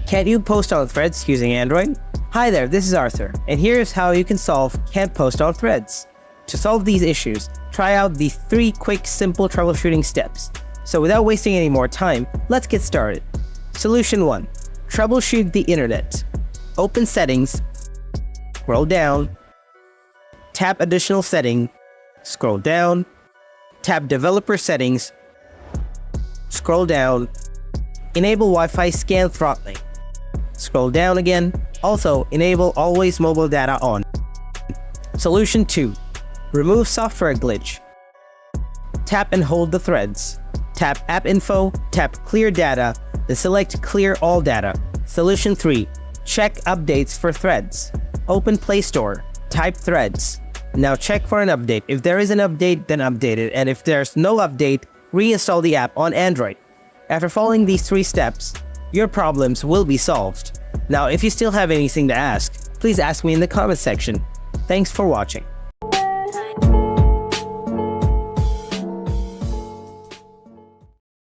Can't you post on threads using Android? Hi there, this is Arthur, and here's how you can solve can't post on threads. To solve these issues, try out the 3 quick, simple troubleshooting steps. So without wasting any more time, let's get started. Solution 1. Troubleshoot the internet. Open Settings, scroll down, tap Additional Setting, scroll down, tap Developer Settings, scroll down, enable Wi-Fi scan throttling, scroll down again, also enable Always Mobile Data On. Solution 2. Remove software glitch. Tap and hold the threads. Tap App Info, tap Clear Data, then select Clear All Data. Solution 3. Check updates for threads. Open Play Store, type threads. Now check for an update. If there is an update, then update it, and if there's no update, reinstall the app on Android. After following these 3 steps, your problems will be solved. Now, if you still have anything to ask, please ask me in the comment section. Thanks for watching.